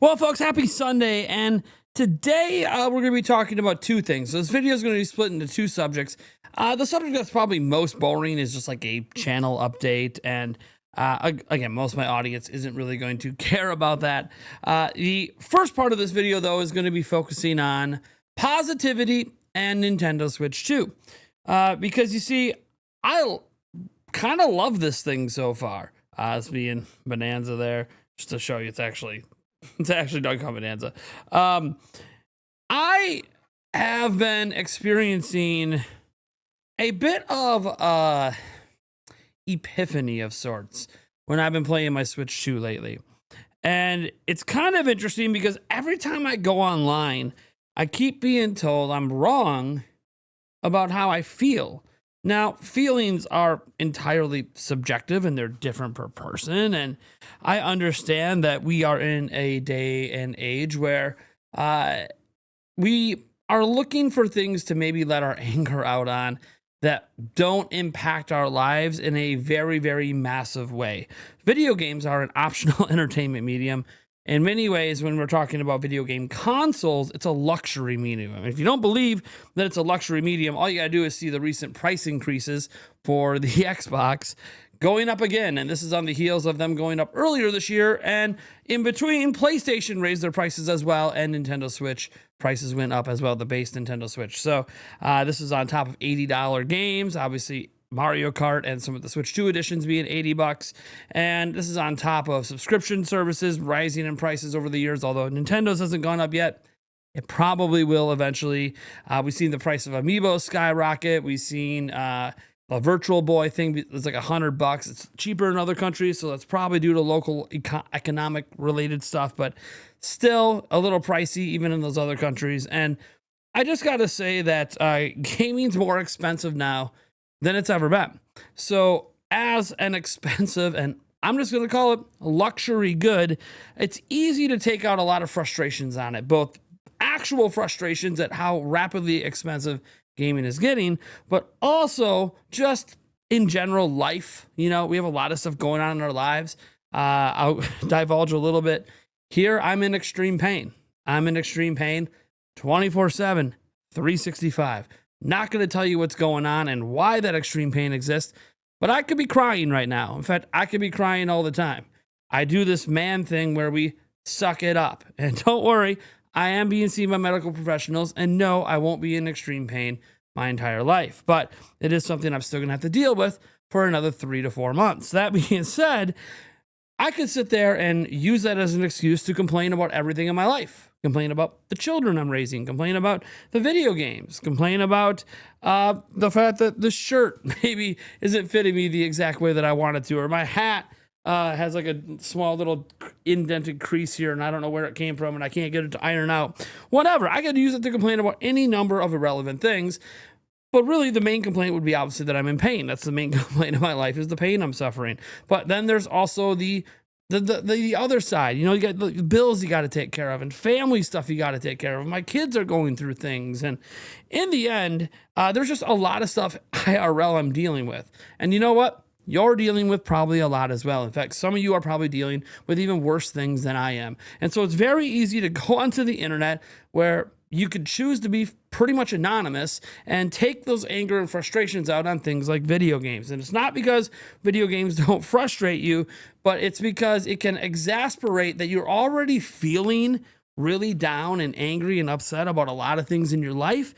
Well, folks, happy Sunday. And today we're going to be talking about two things. So this video is going to be split into two subjects. The subject that's probably most boring is just like a channel update. And again, most of my audience isn't really going to care about that. The first part of this video, though, is going to be focusing on positivity and Nintendo Switch 2. Because you see, I kind of love this thing so far. It's being Bonanza there, just to show you it's actually Doug Bonanza. I have been experiencing a bit of epiphany of sorts when I've been playing my Switch 2 lately. And it's kind of interesting because every time I go online, I keep being told I'm wrong about how I feel. Now, feelings are entirely subjective and they're different per person. And I understand that we are in a day and age where we are looking for things to maybe let our anger out on that don't impact our lives in a very, very massive way. Video games are an optional entertainment medium. In many ways, when we're talking about video game consoles, it's a luxury medium. If you don't believe that it's a luxury medium, all you gotta do is see the recent price increases for the Xbox going up again. And this is on the heels of them going up earlier this year. And in between, PlayStation raised their prices as well, and Nintendo Switch prices went up as well, the base Nintendo Switch. So this is on top of $80 games, obviously Mario Kart and some of the Switch 2 editions being $80. And this is on top of subscription services rising in prices over the years, although Nintendo's hasn't gone up yet. It probably will eventually. We've seen the price of Amiibo skyrocket. We've seen a Virtual Boy thing. It's like $100. It's cheaper in other countries, so that's probably due to local economic related stuff, but still a little pricey even in those other countries. And I just got to say that gaming's more expensive now than it's ever been. So as an expensive, and I'm just going to call it a luxury good, it's easy to take out a lot of frustrations on it, both actual frustrations at how rapidly expensive gaming is getting, but also just in general life. You know, we have a lot of stuff going on in our lives. I'll divulge a little bit here. I'm in extreme pain. 24/7, 365. Not going to tell you what's going on and why that extreme pain exists, but I could be crying right now. In fact, I could be crying all the time. I do this man thing where we suck it up. And don't worry, I am being seen by medical professionals, and no, I won't be in extreme pain my entire life. But it is something I'm still going to have to deal with for another 3 to 4 months. That being said, I could sit there and use that as an excuse to complain about everything in my life. Complain about the children I'm raising, complain about the video games, complain about the fact that the shirt maybe isn't fitting me the exact way that I want it to, or my hat has like a small little indented crease here and I don't know where it came from and I can't get it to iron out. Whatever, I could use it to complain about any number of irrelevant things. But really, the main complaint would be obviously that I'm in pain. That's the main complaint of my life, is the pain I'm suffering. But then there's also the other side. You know, you got the bills you got to take care of and family stuff you got to take care of. My kids are going through things. And in the end, there's just a lot of stuff IRL I'm dealing with. And you know what? You're dealing with probably a lot as well. In fact, some of you are probably dealing with even worse things than I am. And so it's very easy to go onto the internet where you could choose to be pretty much anonymous and take those anger and frustrations out on things like video games. And it's not because video games don't frustrate you, but it's because it can exasperate that you're already feeling really down and angry and upset about a lot of things in your life.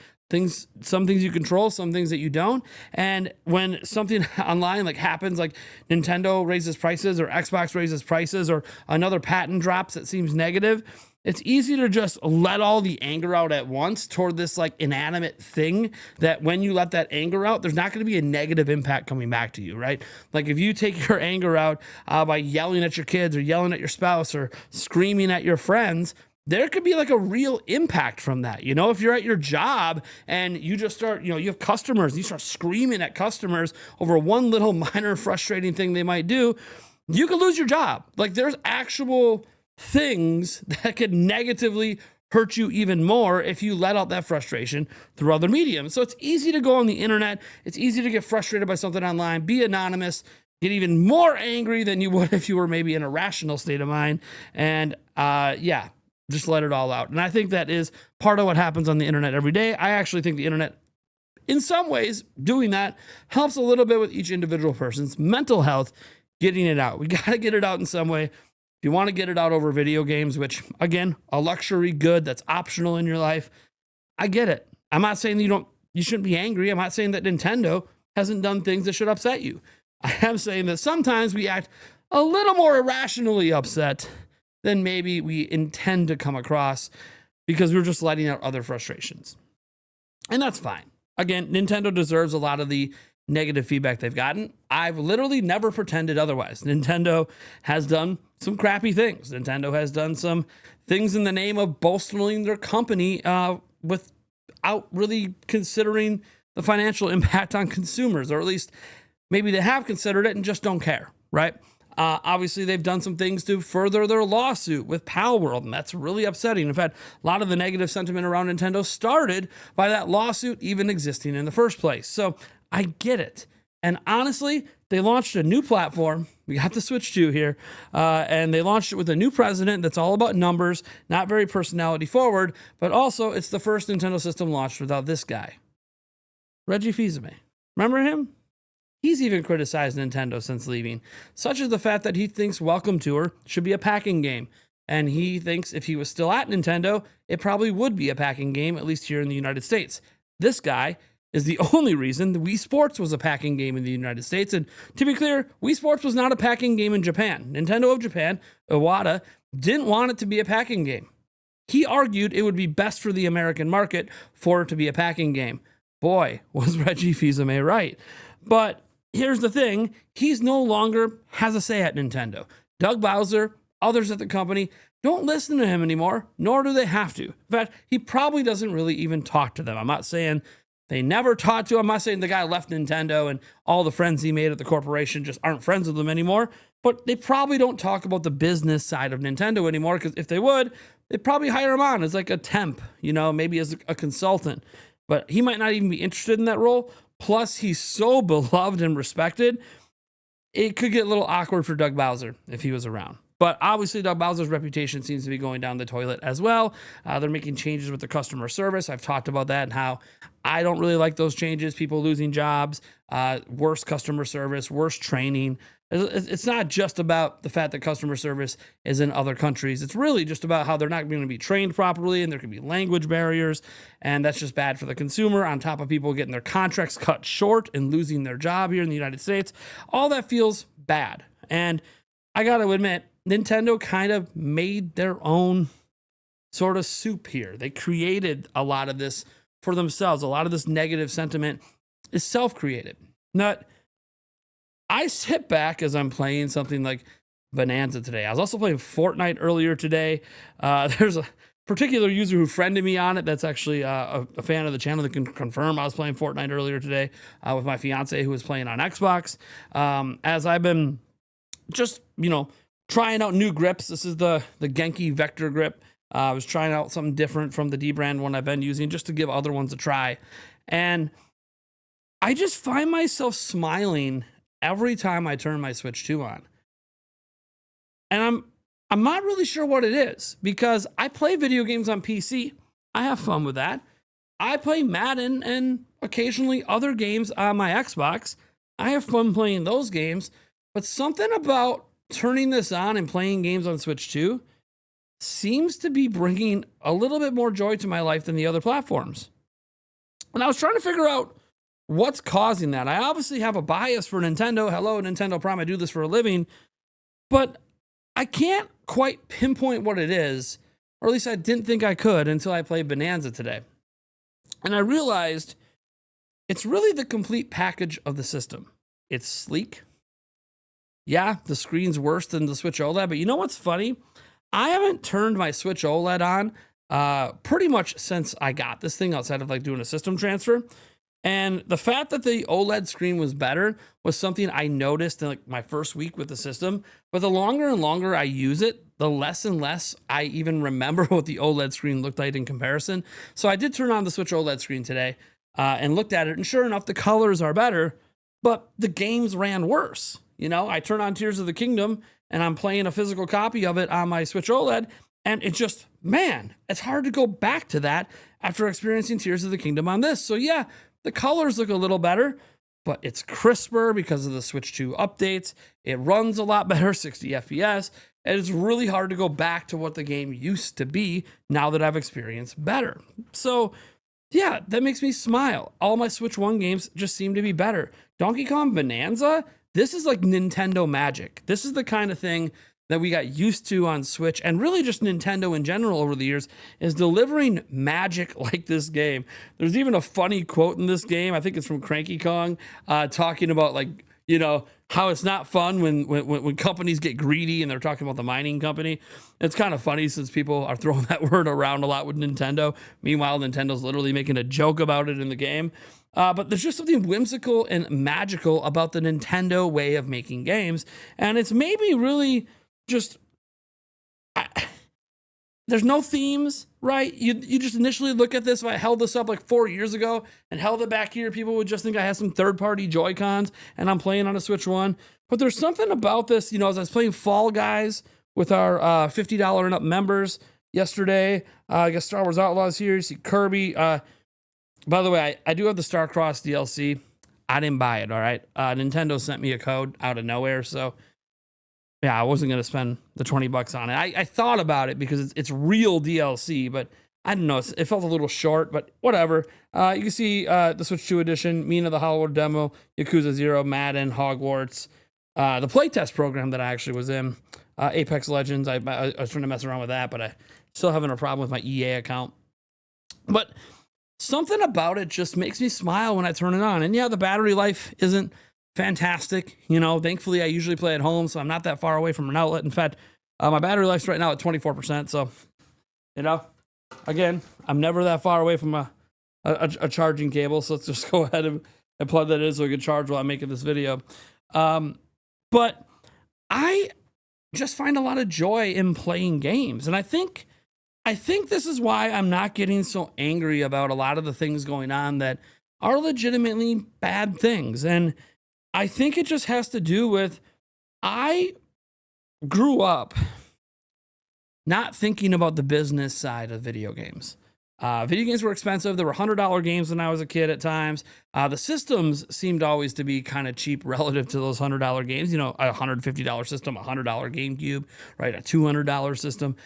Some things you control, some things that you don't. And when something online like happens, like Nintendo raises prices or Xbox raises prices or another patent drops that seems negative, it's easy to just let all the anger out at once toward this like inanimate thing that when you let that anger out, there's not going to be a negative impact coming back to you, right? Like if you take your anger out by yelling at your kids or yelling at your spouse or screaming at your friends, there could be like a real impact from that. You know, if you're at your job and you just start, you have customers, you start screaming at customers over one little minor frustrating thing they might do, you could lose your job. Like there's actual things that could negatively hurt you even more if you let out that frustration through other mediums. So it's easy to go on the internet. It's easy to get frustrated by something online, be anonymous, get even more angry than you would if you were maybe in a rational state of mind. And yeah, just let it all out. And I think that is part of what happens on the internet every day. I actually think the internet, in some ways, doing that helps a little bit with each individual person's mental health, getting it out. We got to get it out in some way. If you want to get it out over video games, which, again, a luxury good that's optional in your life, I get it. I'm not saying you shouldn't be angry. I'm not saying that Nintendo hasn't done things that should upset you. I am saying that sometimes we act a little more irrationally upset than maybe we intend to come across because we're just letting out other frustrations. And that's fine. Again, Nintendo deserves a lot of the negative feedback they've gotten. I've literally never pretended otherwise. Nintendo has done some crappy things. Nintendo has done some things in the name of bolstering their company without really considering the financial impact on consumers, or at least maybe they have considered it and just don't care, right? Obviously, they've done some things to further their lawsuit with Palworld, and that's really upsetting. In fact, a lot of the negative sentiment around Nintendo started by that lawsuit even existing in the first place. So I get it. And honestly, they launched a new platform. We got the Switch 2 here, and they launched it with a new president that's all about numbers, not very personality forward, but also it's the first Nintendo system launched without this guy, Reggie Fils-Aimé. Remember him? He's even criticized Nintendo since leaving, such as the fact that he thinks Welcome Tour should be a packing game. And he thinks if he was still at Nintendo, it probably would be a packing game, at least here in the United States. This guy is the only reason the Wii Sports was a packing game in the United States. And to be clear, Wii Sports was not a packing game in Japan. Nintendo of Japan, Iwata, didn't want it to be a packing game. He argued it would be best for the American market for it to be a packing game. Boy, was Reggie Fils-Aimé right. But here's the thing, he's no longer has a say at Nintendo. Doug Bowser, others at the company, don't listen to him anymore, nor do they have to. In fact, he probably doesn't really even talk to them. I'm not saying they never talked to him. I'm not saying the guy left Nintendo and all the friends he made at the corporation just aren't friends with him anymore, but they probably don't talk about the business side of Nintendo anymore, because if they would, they'd probably hire him on as like a temp, maybe as a consultant. But he might not even be interested in that role. Plus, he's so beloved and respected, it could get a little awkward for Doug Bowser if he was around. But obviously, Doug Bowser's reputation seems to be going down the toilet as well. They're making changes with the customer service. I've talked about that and how I don't really like those changes. People losing jobs, worse customer service, worse training. It's not just about the fact that customer service is in other countries. It's really just about how they're not going to be trained properly, and there can be language barriers, and that's just bad for the consumer, on top of people getting their contracts cut short and losing their job here in the United States. All that feels bad. And I got to admit, Nintendo kind of made their own sort of soup here. They created a lot of this for themselves. A lot of this negative sentiment is self-created. I sit back as I'm playing something like Bonanza today. I was also playing Fortnite earlier today. There's a particular user who friended me on it that's actually a fan of the channel that can confirm I was playing Fortnite earlier today with my fiance who was playing on Xbox. As I've been just, trying out new grips. This is the Genki Vector grip. I was trying out something different from the D-brand one I've been using just to give other ones a try. And I just find myself smiling every time I turn my Switch 2 on. And I'm not really sure what it is, because I play video games on PC. I have fun with that. I play Madden and occasionally other games on my Xbox. I have fun playing those games, but something about turning this on and playing games on Switch 2 seems to be bringing a little bit more joy to my life than the other platforms. And I was trying to figure out what's causing that. I obviously have a bias for Nintendo. Hello, Nintendo Prime. I do this for a living. But I can't quite pinpoint what it is, or at least I didn't think I could until I played Bonanza today. And I realized it's really the complete package of the system. It's sleek. Yeah, the screen's worse than the Switch OLED, but you know what's funny? I haven't turned my Switch OLED on pretty much since I got this thing, outside of like doing a system transfer. And the fact that the OLED screen was better was something I noticed in like my first week with the system. But the longer and longer I use it, the less and less I even remember what the OLED screen looked like in comparison. So I did turn on the Switch OLED screen today and looked at it, and sure enough, the colors are better, but the games ran worse. I turn on Tears of the Kingdom and I'm playing a physical copy of it on my Switch OLED, and it just, man, it's hard to go back to that after experiencing Tears of the Kingdom on this. So yeah, the colors look a little better, but it's crisper because of the Switch 2 updates. It runs a lot better, 60 FPS, and it's really hard to go back to what the game used to be now that I've experienced better. So yeah, that makes me smile. All my Switch 1 games just seem to be better. Donkey Kong Bonanza, this is like Nintendo magic. This is the kind of thing that we got used to on Switch, and really just Nintendo in general over the years, is delivering magic like this game. There's even a funny quote in this game, I think it's from Cranky Kong, talking about how it's not fun when companies get greedy, and they're talking about the mining company. It's kind of funny since people are throwing that word around a lot with Nintendo. Meanwhile, Nintendo's literally making a joke about it in the game. But there's just something whimsical and magical about the Nintendo way of making games. And it's made me really just... there's no themes, right? You just initially look at this. If I held this up like 4 years ago and held it back here, people would just think I had some third-party Joy-Cons and I'm playing on a Switch 1. But there's something about this, as I was playing Fall Guys with our $50 and up members yesterday. I guess Star Wars Outlaws here. You see Kirby. By the way, I do have the Starcross DLC. I didn't buy it, all right? Nintendo sent me a code out of nowhere, so yeah, I wasn't going to spend the $20 on it. I thought about it because it's real DLC, but I don't know. It felt a little short, but whatever. You can see the Switch 2 edition, Mina the Hollow demo, Yakuza 0, Madden, Hogwarts, the playtest program that I actually was in, Apex Legends. I was trying to mess around with that, but I still having a problem with my EA account. But something about it just makes me smile when I turn it on. And yeah, the battery life isn't fantastic. Thankfully I usually play at home, so I'm not that far away from an outlet. In fact, my battery life's right now at 24%. So, again, I'm never that far away from a charging cable. So let's just go ahead and plug that in so we can charge while I'm making this video. But I just find a lot of joy in playing games. And I think this is why I'm not getting so angry about a lot of the things going on that are legitimately bad things. And I think it just has to do with, I grew up not thinking about the business side of video games. Video games were expensive. There were $100 games when I was a kid at times. The systems seemed always to be kind of cheap relative to those $100 games. A $150 system, a $100 GameCube, right? A $200 system.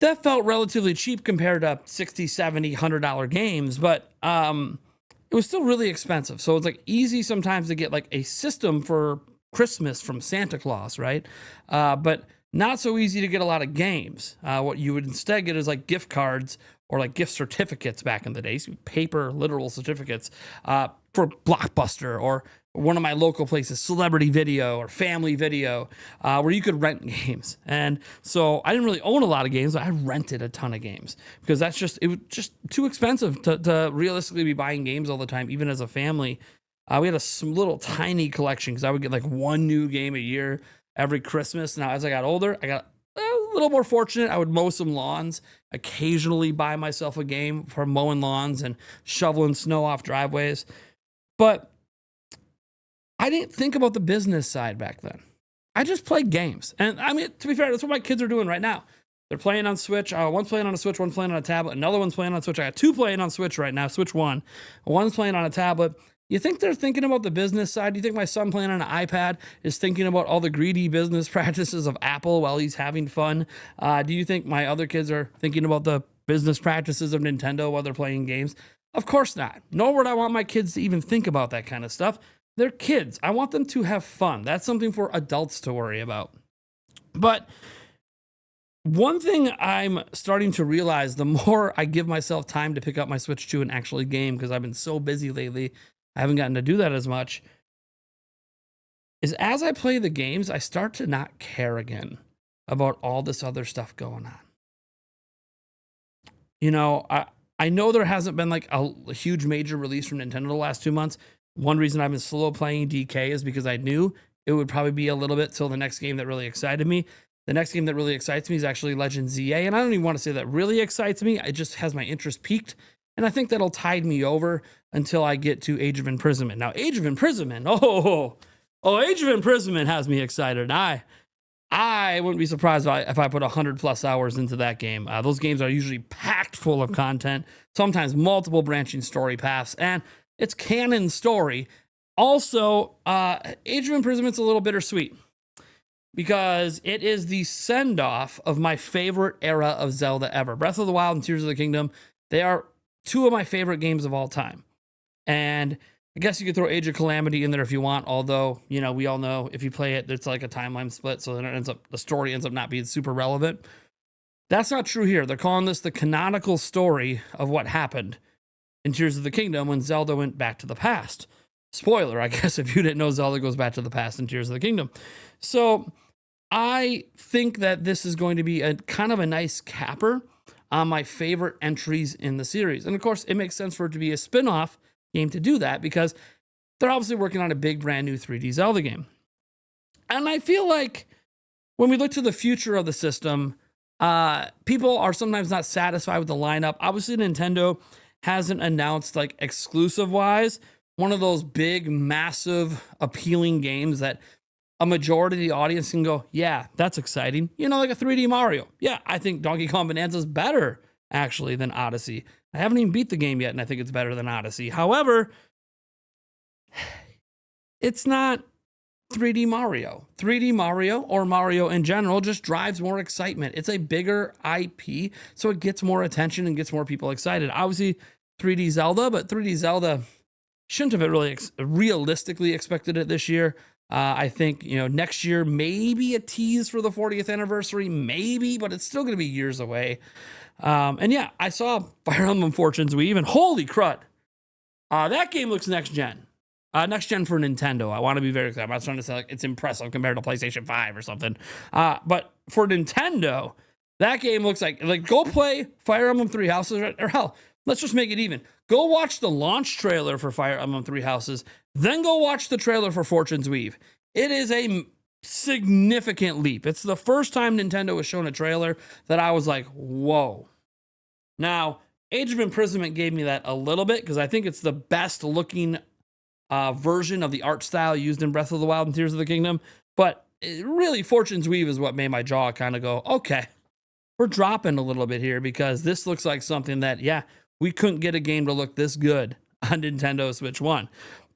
That felt relatively cheap compared to $60, $70, $100 games, but it was still really expensive. So it's like easy sometimes to get like a system for Christmas from Santa Claus, right? But not so easy to get a lot of games. What you would instead get is like gift cards or like gift certificates back in the day, paper, literal certificates for Blockbuster or one of my local places, Celebrity Video or Family Video, where you could rent games. And so I didn't really own a lot of games, but I rented a ton of games because it was just too expensive to realistically be buying games all the time, even as a family. We had a little tiny collection because I would get like one new game a year every Christmas. Now, as I got older, I got a little more fortunate. I would mow some lawns, occasionally buy myself a game for mowing lawns and shoveling snow off driveways. But I didn't think about the business side back then. I just played games. And I mean, to be fair, that's what my kids are doing right now. They're playing on Switch. One's playing on a Switch, one's playing on a tablet. Another one's playing on Switch. I got two playing on Switch right now, Switch 1. One's playing on a tablet. You think they're thinking about the business side? Do you think my son playing on an iPad is thinking about all the greedy business practices of Apple while he's having fun? Do you think my other kids are thinking about the business practices of Nintendo while they're playing games? Of course not. Nor would I want my kids to even think about that kind of stuff. They're kids. I want them to have fun. That's something for adults to worry about. But one thing I'm starting to realize, the more I give myself time to pick up my Switch 2 and actually game, because I've been so busy lately, I haven't gotten to do that as much, is as I play the games, I start to not care again about all this other stuff going on. I know there hasn't been like a huge major release from Nintendo the last 2 months. One reason I've been slow playing DK is because I knew it would probably be a little bit till the next game that really excited me. The next game that really excites me is actually Legend ZA, and I don't even want to say that really excites me. It just has my interest peaked, and I think that'll tide me over until I get to Age of Imprisonment. Now, Age of Imprisonment, Oh, Age of Imprisonment has me excited. I wouldn't be surprised if I put 100 plus hours into that game. Those games are usually packed full of content, sometimes multiple branching story paths, and it's canon story. Also, Age of Imprisoment's a little bittersweet because it is the send off of my favorite era of Zelda ever. Breath of the Wild and Tears of the Kingdom, they are two of my favorite games of all time. And I guess you could throw Age of Calamity in there if you want, although, you know, we all know if you play it, it's like a timeline split, so then the story ends up not being super relevant. That's not true here. They're calling this the canonical story of what happened in Tears of the Kingdom when Zelda went back to the past. Spoiler, I guess, if you didn't know, Zelda goes back to the past in Tears of the Kingdom. So I think that this is going to be a kind of a nice capper on my favorite entries in the series. And of course, it makes sense for it to be a spin-off game to do that because they're obviously working on a big brand new 3D Zelda game. And I feel like when we look to the future of the system, people are sometimes not satisfied with the lineup. Obviously, Nintendo hasn't announced, like, exclusive wise, one of those big, massive, appealing games that a majority of the audience can go, yeah, that's exciting. You know, like a 3D Mario. Yeah, I think Donkey Kong Bonanza is better, actually, than Odyssey. I haven't even beat the game yet, and I think it's better than Odyssey. However, it's not 3D Mario. 3D Mario, or Mario in general, just drives more excitement. It's a bigger IP, so it gets more attention and gets more people excited. Obviously, 3D Zelda, but 3D Zelda shouldn't have really realistically expected it this year. I think, you know, next year, maybe a tease for the 40th anniversary, maybe, but it's still going to be years away. And yeah, I saw Fire Emblem Fortune's Weave, and holy crud, that game looks next gen. Next gen for Nintendo. I want to be very clear. I'm not trying to say like it's impressive compared to PlayStation 5 or something. But for Nintendo, that game looks like go play Fire Emblem Three Houses, or hell, let's just make it even. Go watch the launch trailer for Fire Emblem Three Houses, then go watch the trailer for Fortune's Weave. It is a significant leap. It's the first time Nintendo was shown a trailer that I was like, whoa. Now, Age of Imprisonment gave me that a little bit because I think it's the best looking version of the art style used in Breath of the Wild and Tears of the Kingdom. But really, Fortune's Weave is what made my jaw kind of go, okay, we're dropping a little bit here because this looks like something that, yeah, we couldn't get a game to look this good on Nintendo Switch 1.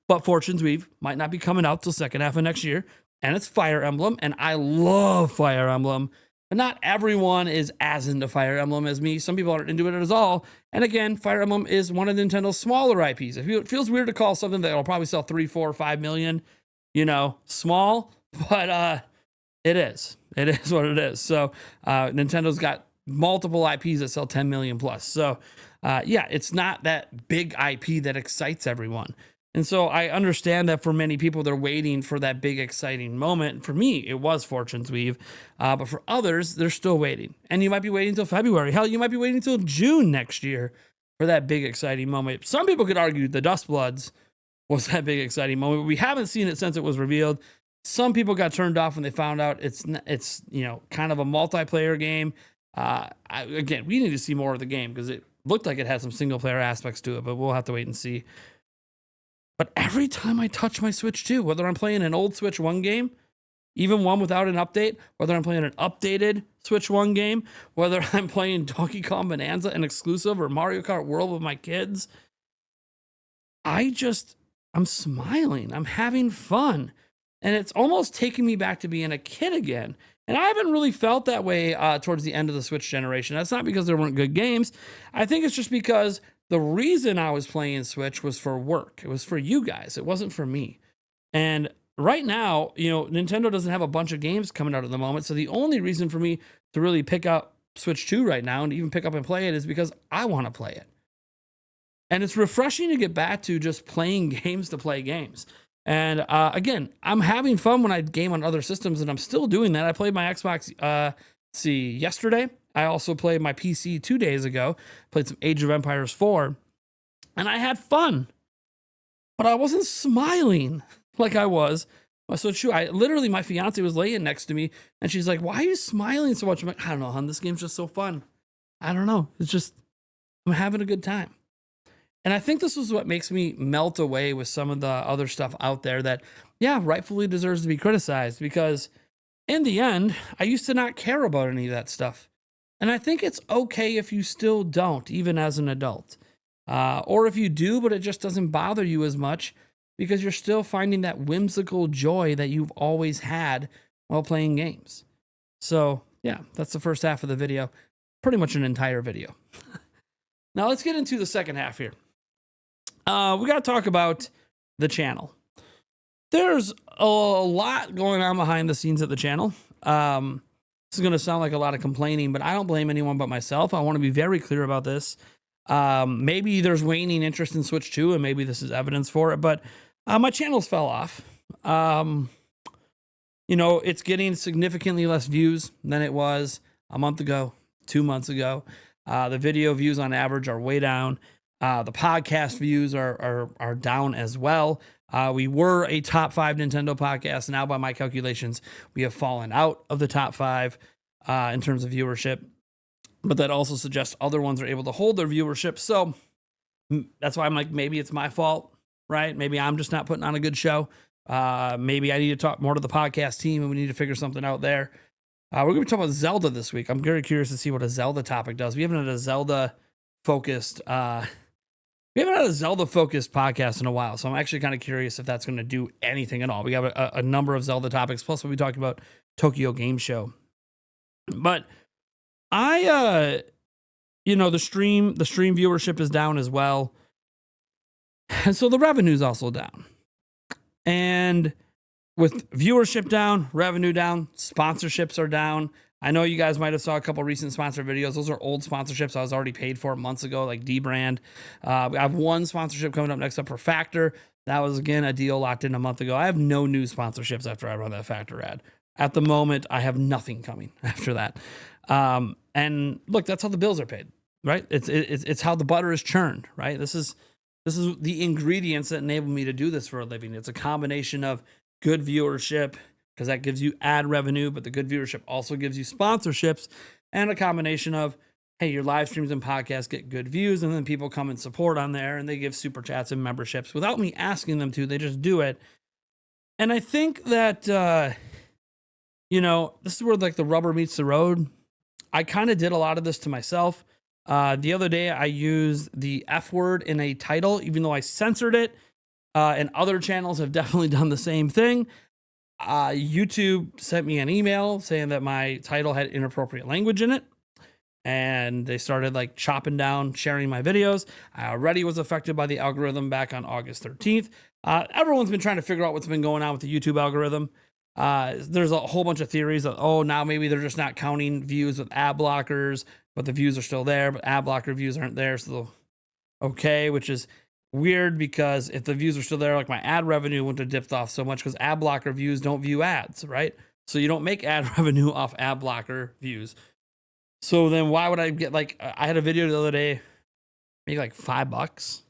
But Fortune's Weave might not be coming out till second half of next year. And it's Fire Emblem, and I love Fire Emblem. But not everyone is as into Fire Emblem as me. Some people aren't into it at all. And again, Fire Emblem is one of Nintendo's smaller IPs. It feels weird to call something that will probably sell 3, 4, 5 million, you know, small, but it is. It is what it is. So Nintendo's got multiple IPs that sell 10 million plus. So yeah, it's not that big IP that excites everyone. And so I understand that for many people, they're waiting for that big, exciting moment. For me, it was Fortune's Weave. But for others, they're still waiting. And you might be waiting until February. Hell, you might be waiting until June next year for that big, exciting moment. Some people could argue the Dustbloods was that big, exciting moment. We haven't seen it since it was revealed. Some people got turned off when they found out it's you know, kind of a multiplayer game. Again, we need to see more of the game because it looked like it had some single-player aspects to it, but we'll have to wait and see. But every time I touch my Switch 2, whether I'm playing an old Switch 1 game, even one without an update, whether I'm playing an updated Switch 1 game, whether I'm playing Donkey Kong Bonanza, an exclusive, or Mario Kart World with my kids, I'm smiling. I'm having fun. And it's almost taking me back to being a kid again. And I haven't really felt that way towards the end of the Switch generation. That's not because there weren't good games. I think it's just because the reason I was playing Switch was for work. It was for you guys. It wasn't for me. And right now, you know, Nintendo doesn't have a bunch of games coming out at the moment. So the only reason for me to really pick up Switch 2 right now and even pick up and play it is because I want to play it. And it's refreshing to get back to just playing games to play games. And again, I'm having fun when I game on other systems, and I'm still doing that. I played my Xbox yesterday. I also played my PC 2 days ago, played some Age of Empires 4, and I had fun. But I wasn't smiling like I was. So true. Literally, my fiance was laying next to me, and she's like, "Why are you smiling so much?" I'm like, "I don't know, hon. This game's just so fun. I don't know. It's just, I'm having a good time." And I think this is what makes me melt away with some of the other stuff out there that, yeah, rightfully deserves to be criticized, because in the end, I used to not care about any of that stuff. And I think it's okay if you still don't, even as an adult. Or if you do, but it just doesn't bother you as much because you're still finding that whimsical joy that you've always had while playing games. So, yeah, that's the first half of the video. Pretty much an entire video. Now, let's get into the second half here. We got to talk about the channel. There's a lot going on behind the scenes at the channel. This is going to sound like a lot of complaining, but I don't blame anyone but myself. I want to be very clear about this. Maybe there's waning interest in Switch 2, and maybe this is evidence for it, but my channels fell off. You know, it's getting significantly less views than it was a month ago, 2 months ago. The video views on average are way down. The podcast views are down as well. We were a top 5 Nintendo podcast. Now, by my calculations, we have fallen out of the top 5 in terms of viewership. But that also suggests other ones are able to hold their viewership. So that's why I'm like, maybe it's my fault, right? Maybe I'm just not putting on a good show. Maybe I need to talk more to the podcast team and we need to figure something out there. We're going to be talking about Zelda this week. I'm very curious to see what a Zelda topic does. We haven't had a Zelda focused podcast in a while, so I'm actually kind of curious if that's going to do anything at all. We have a number of Zelda topics, plus we'll be talking about Tokyo Game Show. But the stream viewership is down as well, and so the revenue is also down. And with viewership down, revenue down, sponsorships are down. I know you guys might have saw a couple recent sponsor videos. Those are old sponsorships I was already paid for months ago, like D-Brand. I have one sponsorship coming up next up for Factor. That was, again, a deal locked in a month ago. I have no new sponsorships after I run that Factor ad. At the moment, I have nothing coming after that. And look, that's how the bills are paid, right? It's how the butter is churned, right? This is the ingredients that enable me to do this for a living. It's a combination of good viewership, because that gives you ad revenue, but the good viewership also gives you sponsorships, and a combination of, hey, your live streams and podcasts get good views, and then people come and support on there, and they give super chats and memberships without me asking them to. They just do it. And I think that, this is where like the rubber meets the road. I kind of did a lot of this to myself. The other day, I used the F word in a title, even though I censored it, and other channels have definitely done the same thing. YouTube sent me an email saying that my title had inappropriate language in it, and they started like chopping down, sharing my videos. I already was affected by the algorithm back on August 13th. Everyone's been trying to figure out what's been going on with the YouTube algorithm. There's a whole bunch of theories that, now maybe they're just not counting views with ad blockers, but the views are still there, but ad blocker views aren't there. So, okay, which is weird, because if the views are still there, like my ad revenue wouldn't have dipped off so much, because ad blocker views don't view ads, right? So you don't make ad revenue off ad blocker views. So then why would I get, like, I had a video the other day, make like $5.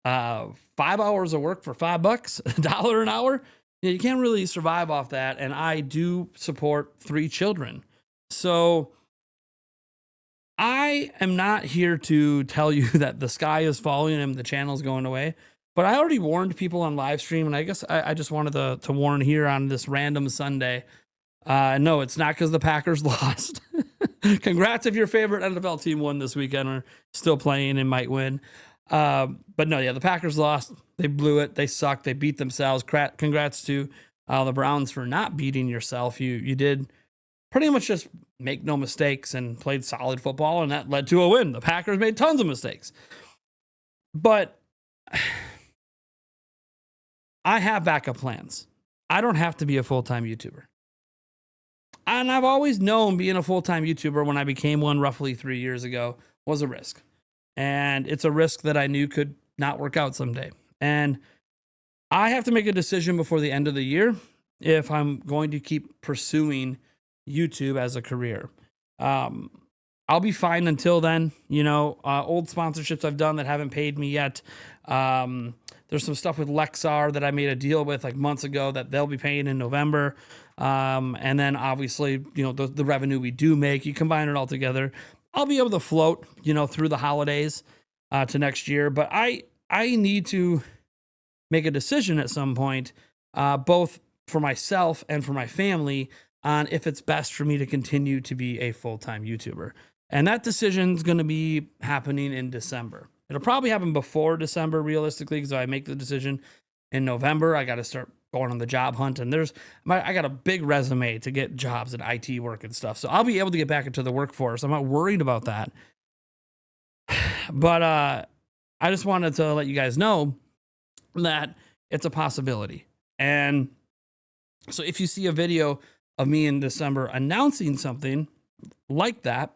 5 hours of work for $5, $1 an hour. You can't really survive off that. And I do support 3 children. So I am not here to tell you that the sky is falling and the channel's going away, but I already warned people on live stream, and I guess I just wanted to warn here on this random Sunday. No, it's not because the Packers lost. Congrats if your favorite NFL team won this weekend or still playing and might win. But no, yeah, the Packers lost. They blew it. They sucked. They beat themselves. Congrats to the Browns for not beating yourself. You did pretty much just make no mistakes and played solid football, and that led to a win. The Packers made tons of mistakes. But I have backup plans. I don't have to be a full-time YouTuber. And I've always known being a full-time YouTuber, when I became one roughly 3 years ago, was a risk. And it's a risk that I knew could not work out someday. And I have to make a decision before the end of the year if I'm going to keep pursuing YouTube as a career. I'll be fine until then. Old sponsorships I've done that haven't paid me yet. There's some stuff with Lexar that I made a deal with like months ago that they'll be paying in November. And then obviously, the revenue we do make, you combine it all together, I'll be able to float, through the holidays. to next year. But I need to make a decision at some point, both for myself and for my family, on if it's best for me to continue to be a full-time YouTuber. And that decision's going to be happening in December. It'll probably happen before December, realistically, because I make the decision in November, I got to start going on the job hunt. And I got a big resume to get jobs at IT work and stuff. So I'll be able to get back into the workforce. I'm not worried about that. But I just wanted to let you guys know that it's a possibility. And so if you see a video of me in December announcing something like that,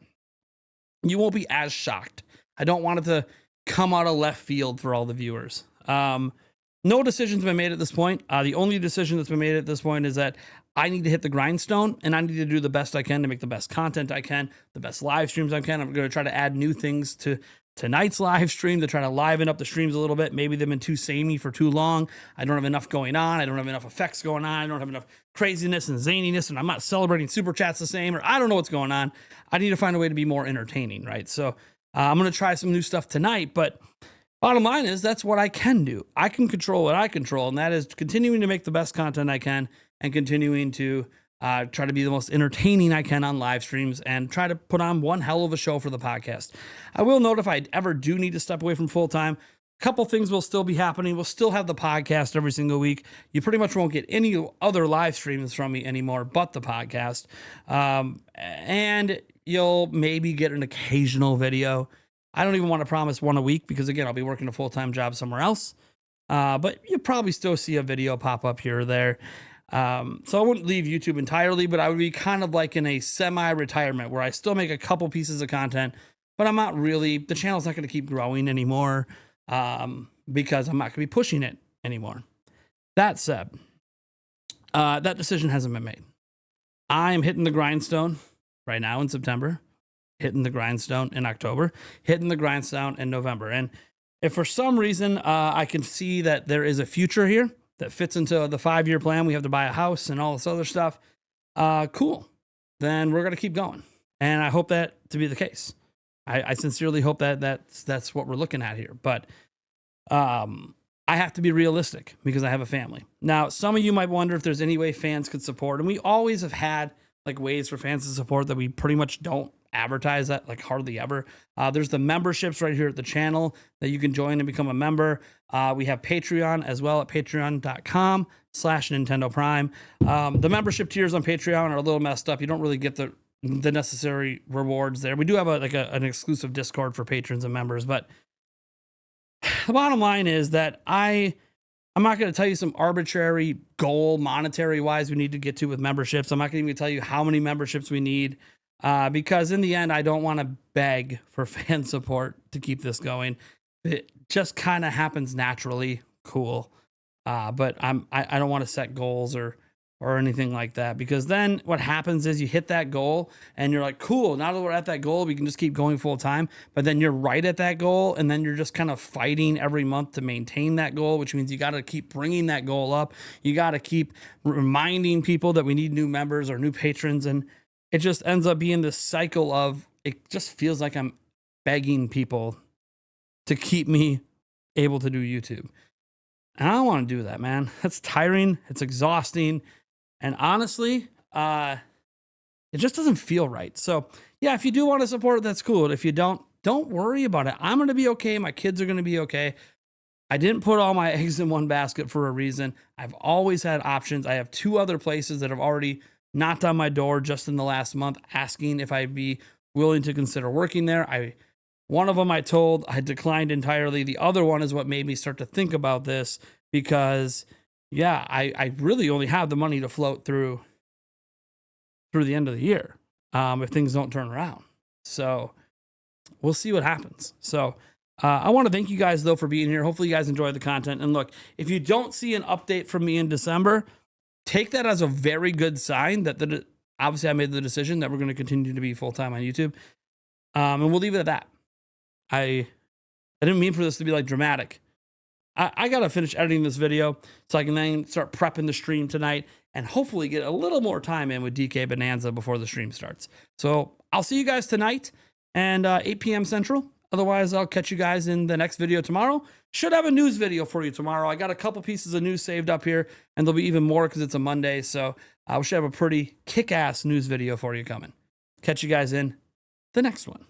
you won't be as shocked. I don't want it to come out of left field for all the viewers. No decision's been made at this point. The only decision that's been made at this point is that I need to hit the grindstone and I need to do the best I can to make the best content I can, the best live streams I can. I'm going to try to add new things to tonight's live stream to try to liven up the streams a little bit. Maybe they've been too samey for too long. I don't have enough going on. I don't have enough effects going on. I don't have enough craziness and zaniness, and I'm not celebrating super chats the same, or I don't know what's going on. I need to find a way to be more entertaining, right? So I'm going to try some new stuff tonight, but bottom line is that's what I can do. I can control what I control, and that is continuing to make the best content I can and continuing to try to be the most entertaining I can on live streams and try to put on one hell of a show for the podcast. I will note if I ever do need to step away from full-time, a couple things will still be happening. We'll still have the podcast every single week. You pretty much won't get any other live streams from me anymore but the podcast. And you'll maybe get an occasional video. I don't even want to promise one a week because, again, I'll be working a full-time job somewhere else. But you'll probably still see a video pop up here or there. So I wouldn't leave YouTube entirely, but I would be kind of like in a semi-retirement where I still make a couple pieces of content, but I'm not really, the channel's not going to keep growing anymore because I'm not going to be pushing it anymore. That said, that decision hasn't been made. I'm hitting the grindstone right now in September, hitting the grindstone in October, hitting the grindstone in November. And if for some reason I can see that there is a future here that fits into the 5-year plan, we have to buy a house and all this other stuff, cool. Then we're going to keep going. And I hope that to be the case. I sincerely hope that that's what we're looking at here. But I have to be realistic because I have a family. Now, some of you might wonder if there's any way fans could support. And we always have had like ways for fans to support that we pretty much don't advertise that, like hardly ever. There's the memberships right here at the channel that you can join and become a member. We have Patreon as well at patreon.com/Nintendo Prime. The membership tiers on Patreon are a little messed up. You don't really get the necessary rewards there. We do have an exclusive Discord for patrons and members, but the bottom line is that I'm not going to tell you some arbitrary goal monetary wise we need to get to with memberships. I'm not going to even tell you how many memberships we need. Because in the end, I don't want to beg for fan support to keep this going. It just kind of happens naturally. Cool. But I don't want to set goals or anything like that, because then what happens is you hit that goal and you're like, cool, now that we're at that goal, we can just keep going full time. But then you're right at that goal. And then you're just kind of fighting every month to maintain that goal, which means you got to keep bringing that goal up. You got to keep reminding people that we need new members or new patrons. And it just ends up being this cycle of, it just feels like I'm begging people to keep me able to do YouTube. And I don't want to do that, man. That's tiring. It's exhausting. And honestly, it just doesn't feel right. So yeah, if you do want to support, that's cool. If you don't worry about it. I'm going to be okay. My kids are going to be okay. I didn't put all my eggs in one basket for a reason. I've always had options. I have 2 other places that have already knocked on my door just in the last month asking if I'd be willing to consider working there. One of them I told I declined entirely. The other one is what made me start to think about this because, yeah, I really only have the money to float through the end of the year if things don't turn around. So we'll see what happens. So I want to thank you guys, though, for being here. Hopefully you guys enjoy the content. And look, if you don't see an update from me in December, take that as a very good sign that obviously I made the decision that we're going to continue to be full-time on YouTube. And we'll leave it at that. I didn't mean for this to be like dramatic. I got to finish editing this video so I can then start prepping the stream tonight and hopefully get a little more time in with DK Bonanza before the stream starts. So I'll see you guys tonight and 8 p.m. Central. Otherwise, I'll catch you guys in the next video tomorrow. Should have a news video for you tomorrow. I got a couple pieces of news saved up here, and there'll be even more because it's a Monday. So we should have a pretty kick-ass news video for you coming. Catch you guys in the next one.